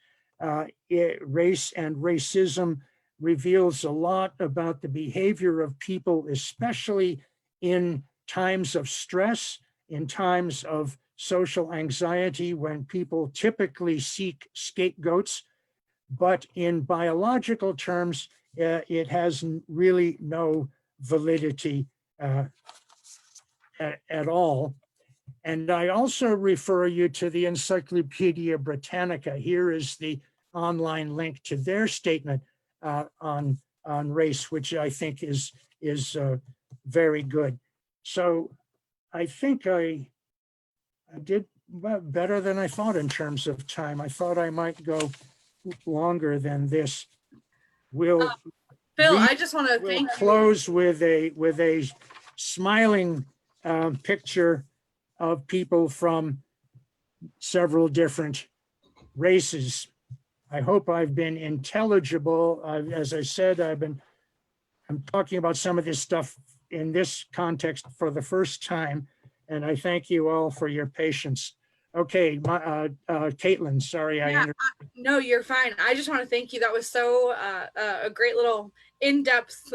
Race and racism reveals a lot about the behavior of people, especially in times of stress, in times of social anxiety, when people typically seek scapegoats. But in biological terms, it has really no validity at all. And I also refer you to the Encyclopedia Britannica. Here is the online link to their statement on race, which I think is very good. So I think I did better than I thought in terms of time. I thought I might go longer than this. Phil, I just want to we'll thank close with a smiling picture of people from several different races. I hope I've been intelligible. As I said, I'm talking about some of this stuff in this context for the first time, and I thank you all for your patience. Okay, Caitlin, sorry I interrupted. No, you're fine. I just want to thank you. That was so a great little in-depth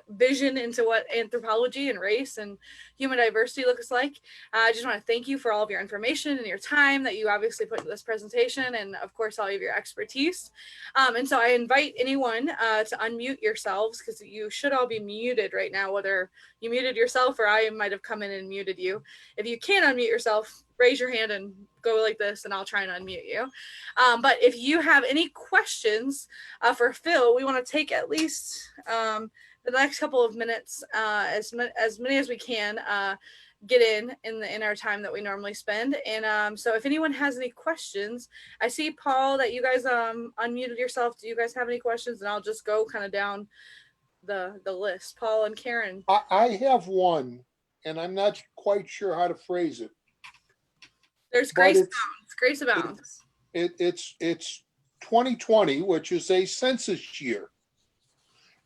vision into what anthropology and race and human diversity looks like. I just want to thank you for all of your information and your time that you obviously put into this presentation, and of course all of your expertise. And so I invite anyone to unmute yourselves, because you should all be muted right now, whether you muted yourself or I might have come in and muted you. If you can't unmute yourself, raise your hand and go like this and I'll try and unmute you. But if you have any questions for Phil, we want to take at least the next couple of minutes, as many as we can, get in our time that we normally spend. And so if anyone has any questions, I see Paul that you guys unmuted yourself. Do you guys have any questions? And I'll just go kind of down the list. Paul and Karen. I have one, and I'm not quite sure how to phrase it. There's grace abounds. Grace abounds. It's 2020, which is a census year.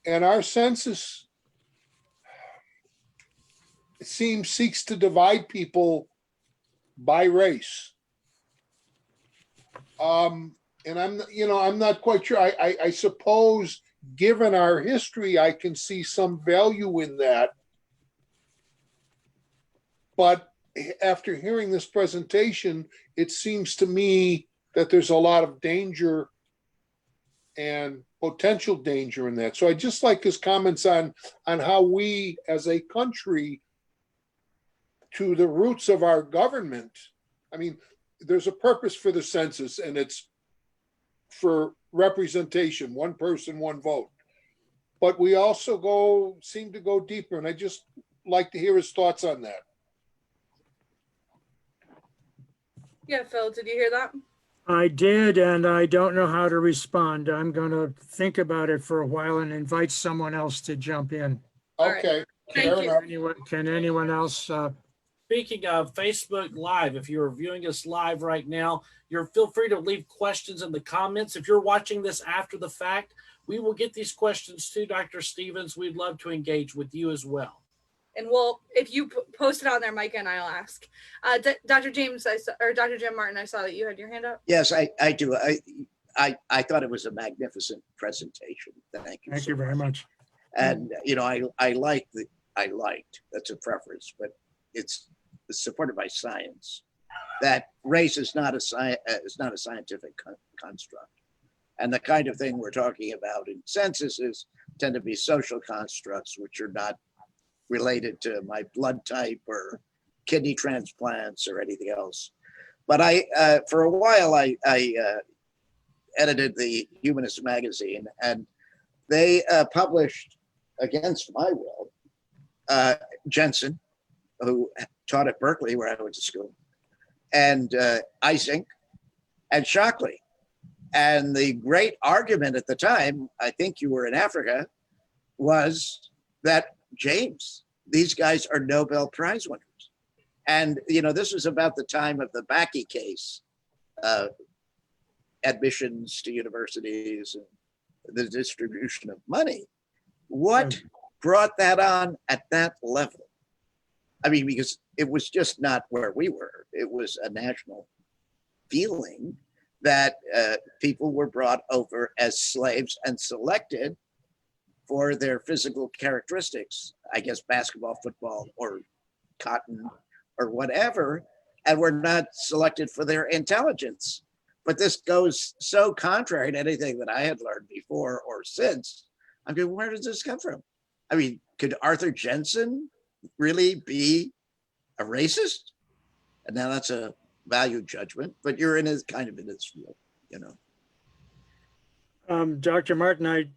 And our census, it seems, seeks to divide people by race. And I'm not quite sure. I suppose, given our history, I can see some value in that. But after hearing this presentation, it seems to me that there's a lot of danger and potential danger in that. So I just like his comments on how we as a country, to the roots of our government, I mean, there's a purpose for the census, and it's for representation, one person, one vote. But we also seem to go deeper, and I just like to hear his thoughts on that. Yeah, Phil, did you hear that? I did, and I don't know how to respond. I'm going to think about it for a while and invite someone else to jump in. Okay. Thank you. Can anyone else? Speaking of Facebook Live, if you're viewing us live right now, feel free to leave questions in the comments. If you're watching this after the fact, we will get these questions to Dr. Stevens. We'd love to engage with you as well. And if you post it on there, Micah and I'll ask. Dr. James, or Dr. Jim Martin, I saw that you had your hand up. Yes, I do. I thought it was a magnificent presentation. Thank you. Thank you very much. And I liked, that's a preference, but it's supported by science. That race is not a scientific construct, And the kind of thing we're talking about in censuses tend to be social constructs, which are not related to my blood type or kidney transplants or anything else. But for a while, I edited the Humanist magazine, and they published, against my will, Jensen, who taught at Berkeley, where I went to school, and Eysenck, and Shockley. And the great argument at the time, I think you were in Africa, was that James, these guys are Nobel Prize winners. And, you know, this was about the time of the Bakke case, admissions to universities and the distribution of money. What brought that on at that level? I mean, because it was just not where we were. It was a national feeling that people were brought over as slaves and selected for their physical characteristics, I guess basketball, football, or cotton, or whatever, and were not selected for their intelligence. But this goes so contrary to anything that I had learned before or since. I mean, where does this come from? I mean, could Arthur Jensen really be a racist? And now that's a value judgment, but you're in his kind of in his field, you know. Dr. Martin,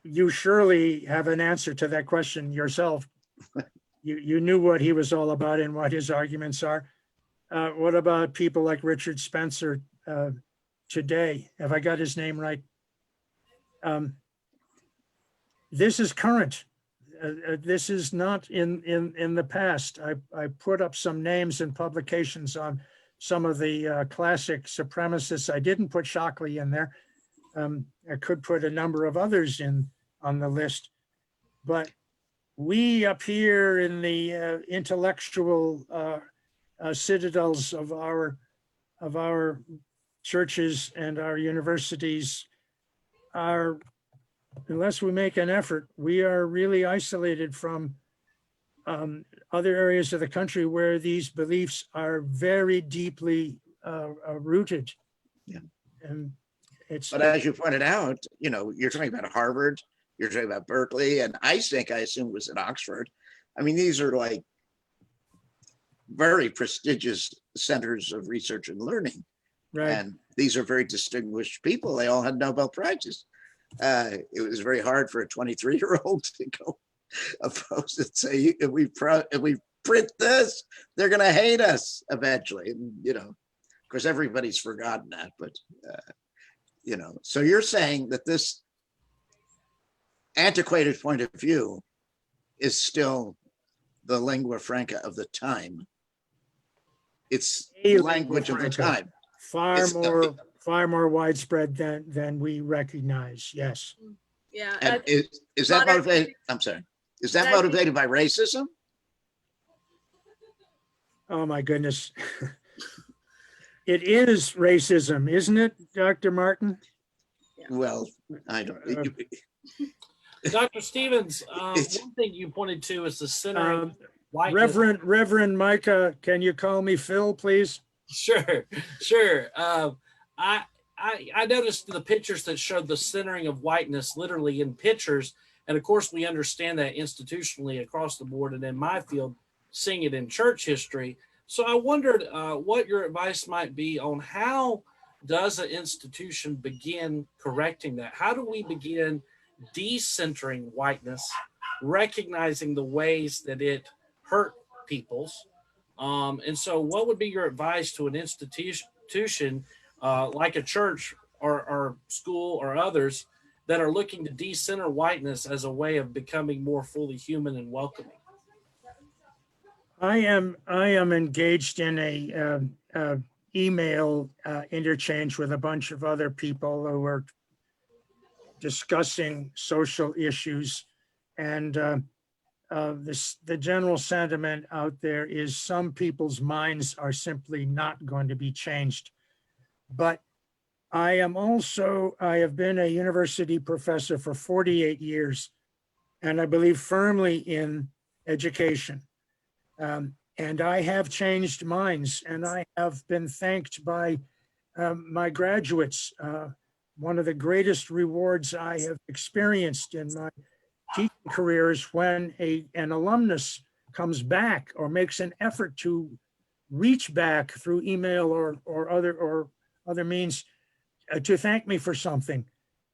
you surely have an answer to that question yourself. You knew what he was all about and what his arguments are. What about people like Richard Spencer today? Have I got his name right? This is current. This is not in the past. I put up some names and publications on some of the classic supremacists. I didn't put Shockley in there. I could put a number of others on the list, but we up here in the intellectual citadels of our churches and our universities are, unless we make an effort, we are really isolated from other areas of the country where these beliefs are very deeply rooted. Yeah. And it's. But as you pointed out, you know, you're talking about Harvard, you're talking about Berkeley, and Eysenck, I assume, was at Oxford. I mean, these are like very prestigious centers of research and learning. Right. And these are very distinguished people. They all had Nobel Prizes. It was very hard for a 23-year-old to go oppose and say, if we print this, they're going to hate us eventually. And, you know, of course, everybody's forgotten that. But, you know, so you're saying that this antiquated point of view is still the lingua franca of the time. It's the language of the time. Far more widespread than we recognize. Yes. Yeah. And is that motivated? I'm sorry. Is that motivated by racism? Oh my goodness. It is racism, isn't it, Dr. Martin? Well, I don't. Dr. Stevens, one thing you pointed to is the centering whiteness. Reverend Micah, can you call me Phil, please? Sure. I noticed the pictures that showed the centering of whiteness literally in pictures. And of course, we understand that institutionally across the board and in my field, seeing it in church history. So I wondered what your advice might be on how does an institution begin correcting that? How do we begin decentering whiteness, recognizing the ways that it hurt peoples? And so what would be your advice to an institution like a church or school or others that are looking to decenter whiteness as a way of becoming more fully human and welcoming? I am engaged in a email interchange with a bunch of other people who are discussing social issues, and the general sentiment out there is some people's minds are simply not going to be changed. But I have been a university professor for 48 years, and I believe firmly in education. And I have changed minds, and I have been thanked by my graduates, one of the greatest rewards I have experienced in my teaching career is when an alumnus comes back or makes an effort to reach back through email or other means to thank me for something.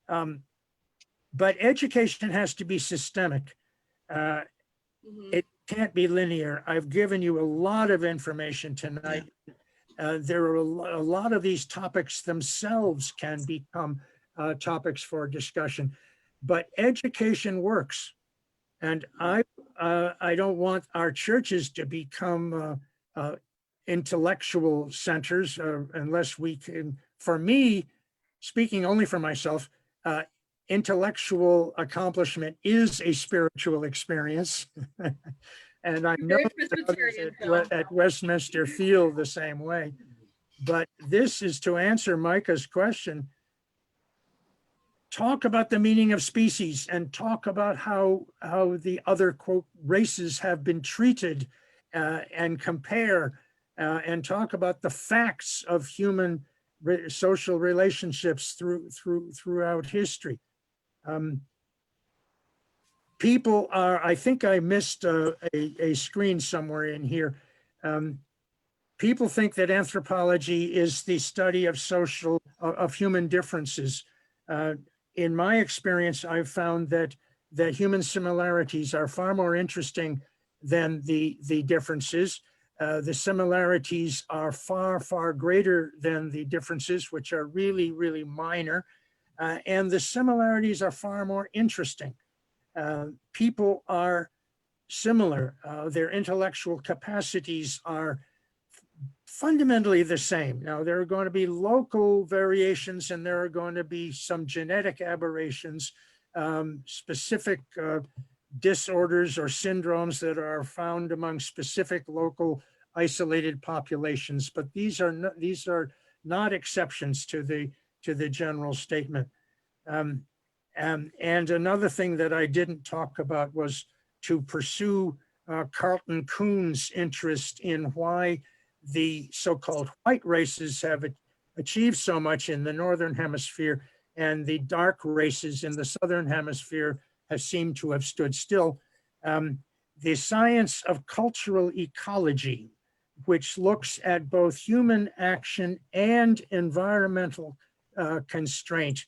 But education has to be systemic. It can't be linear. I've given you a lot of information tonight. There are a lot of these topics themselves can become topics for discussion, but education works. And I don't want our churches to become intellectual centers unless we can, for me, speaking only for myself, intellectual accomplishment is a spiritual experience. And I know that at Westminster feel the same way. But this is to answer Micah's question. Talk about the meaning of species and talk about how the other, quote, races have been treated and compare and talk about the facts of human social relationships throughout history. People are, I think I missed a screen somewhere in here. People think that anthropology is the study of human differences. In my experience, I've found that human similarities are far more interesting than the differences. The similarities are far, far greater than the differences, which are really, really minor. And the similarities are far more interesting. People are similar. Their intellectual capacities are fundamentally the same. Now, there are going to be local variations and there are going to be some genetic aberrations, specific disorders or syndromes that are found among specific local isolated populations, but these are not exceptions to the general statement. And another thing that I didn't talk about was to pursue Carlton Kuhn's interest in why the so-called white races have achieved so much in the Northern Hemisphere and the dark races in the Southern Hemisphere have seemed to have stood still. The science of cultural ecology, which looks at both human action and environmental constraint,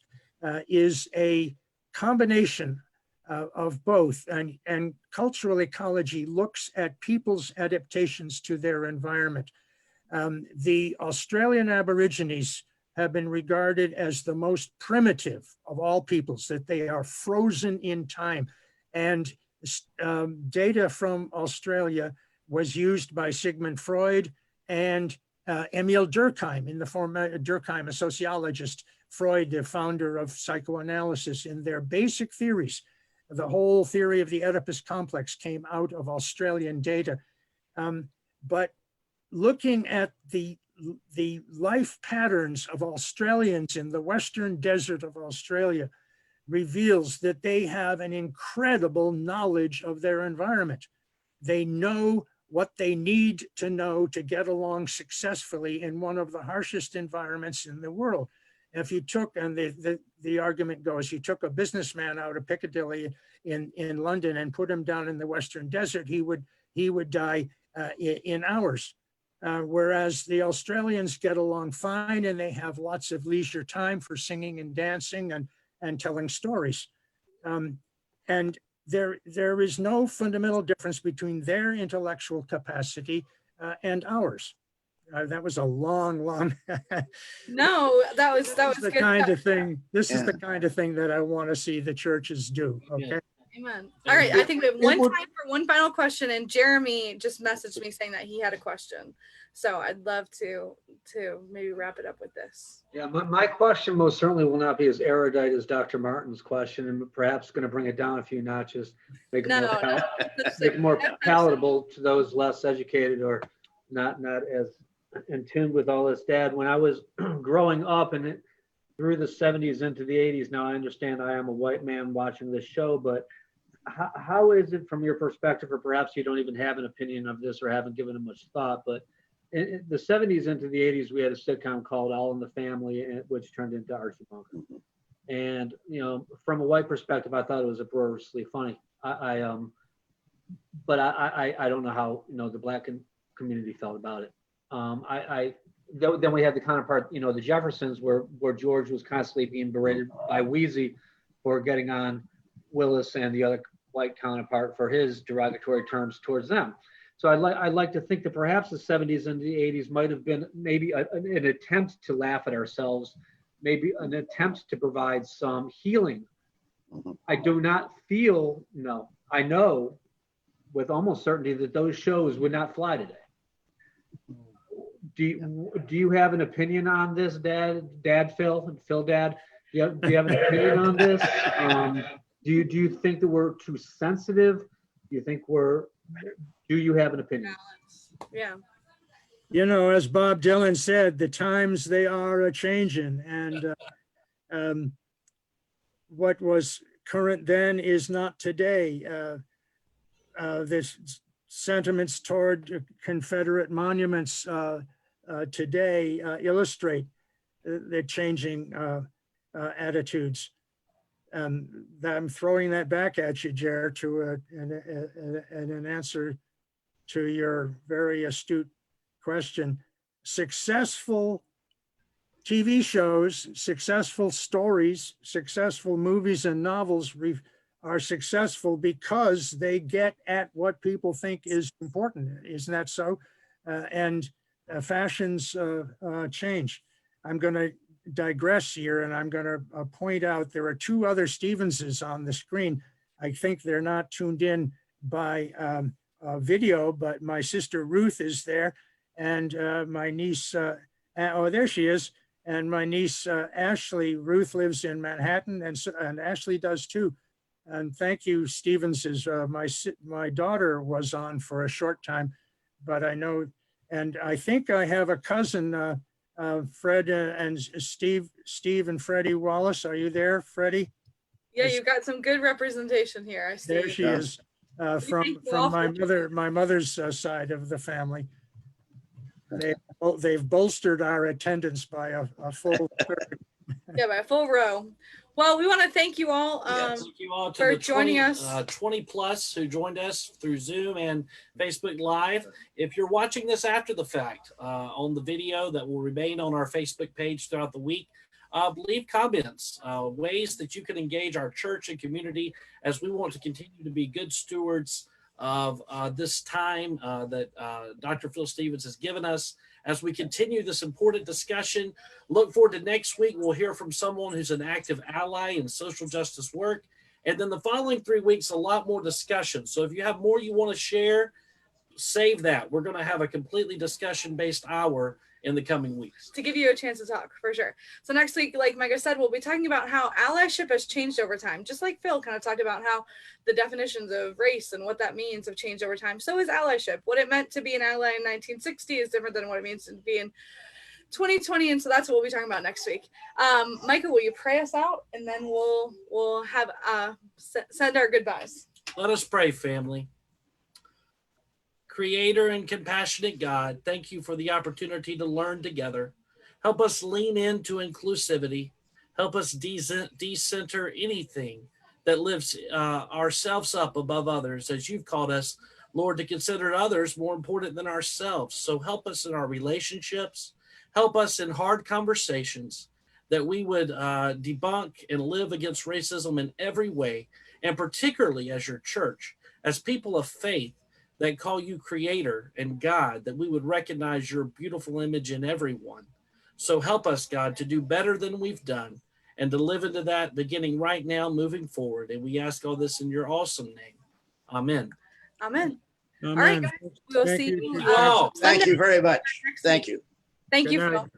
is a combination of both. And cultural ecology looks at people's adaptations to their environment. The Australian Aborigines have been regarded as the most primitive of all peoples, that they are frozen in time. And data from Australia was used by Sigmund Freud and Emil Durkheim, in the form of Durkheim, a sociologist, Freud, the founder of psychoanalysis, in their basic theories. The whole theory of the Oedipus complex came out of Australian data. But looking at the life patterns of Australians in the Western desert of Australia reveals that they have an incredible knowledge of their environment. They know what they need to know to get along successfully in one of the harshest environments in the world. If you took, and the argument goes, you took a businessman out of Piccadilly in London and put him down in the Western desert, he would die in hours. Whereas the Australians get along fine and they have lots of leisure time for singing and dancing and telling stories. And there is no fundamental difference between their intellectual capacity and ours. That was a long. No, that was the good kind stuff. of thing. This is the kind of thing that I want to see the churches do. Okay. Amen. All right, I think we have time for one final question, and Jeremy just messaged me saying that he had a question. So I'd love to maybe wrap it up with this. Yeah, my question most certainly will not be as erudite as Dr. Martin's question, and perhaps going to bring it down a few notches, make it more palatable to those less educated or not as in tune with all this. Dad, when I was growing up and through the 70s into the 80s, now I understand I am a white man watching this show, but how is it from your perspective, or perhaps you don't even have an opinion of this or haven't given it much thought, but in the 70s into the 80s, we had a sitcom called All in the Family, which turned into Archie Bunker. And, you know, from a white perspective, I thought it was uproariously funny. But I don't know how, you know, the black community felt about it. Then we had the counterpart, you know, the Jeffersons, where George was constantly being berated by Wheezy for getting on Willis and the other white counterpart for his derogatory terms towards them. So I'd like to think that perhaps the 70s and the 80s might have been maybe an attempt to laugh at ourselves, maybe an attempt to provide some healing. I do not feel, no, I know with almost certainty that those shows would not fly today. Do you have an opinion on this, Dad, Phil, Dad? Do you have an opinion on this? Do you think that we're too sensitive? Do you think do you have an opinion? Yeah. You know, as Bob Dylan said, the times they are a-changing, and what was current then is not today. This sentiments toward Confederate monuments today illustrate the changing attitudes. I'm throwing that back at you, Jer, to an answer to your very astute question. Successful TV shows, successful stories, successful movies and novels are successful because they get at what people think is important. Isn't that so? Fashions change. I'm going to digress here, and I'm going to point out there are two other Stevenses on the screen. I think they're not tuned in by video, but my sister Ruth is there, and my niece, oh, there she is, and my niece Ashley. Ruth lives in Manhattan, and Ashley does too. And thank you, Stevenses. My daughter was on for a short time, but I know, and I think I have a cousin, Fred and Steve and Freddie Wallace. Are you there, Freddie? Yeah, you've got some good representation here. I see. There she is, from my mother's side of the family. They've bolstered our attendance by a full third. Yeah, by a full row. Well, we want to thank you all, Thank you all for joining us. 20 plus who joined us through Zoom and Facebook Live. If you're watching this after the fact on the video that will remain on our Facebook page throughout the week, leave comments, ways that you can engage our church and community as we want to continue to be good stewards of this time that Dr. Phil Stevens has given us. As we continue this important discussion, look forward to next week. We'll hear from someone who's an active ally in social justice work. And then the following 3 weeks, a lot more discussion. So if you have more you want to share, save that. We're going to have a completely discussion-based hour in the coming weeks to give you a chance to talk, for sure. So next week, like Micah said, we'll be talking about how allyship has changed over time. Just like Phil kind of talked about how the definitions of race and what that means have changed over time. So is allyship. What it meant to be an ally in 1960 is different than what it means to be in 2020. And so that's what we'll be talking about next week. Micah, will you pray us out? And then we'll have send our goodbyes. Let us pray, family. Creator and compassionate God, thank you for the opportunity to learn together. Help us lean into inclusivity. Help us decenter anything that lifts ourselves up above others, as you've called us, Lord, to consider others more important than ourselves. So help us in our relationships. Help us in hard conversations, that we would debunk and live against racism in every way, and particularly as your church, as people of faith, that call you creator and God, that we would recognize your beautiful image in everyone. So help us, God, to do better than we've done and to live into that beginning right now, moving forward. And we ask all this in your awesome name. Amen. Amen. Amen. All right, guys. We'll Thank see you. you. Thank you very much. Thank you. Thank you, Good night. Phil.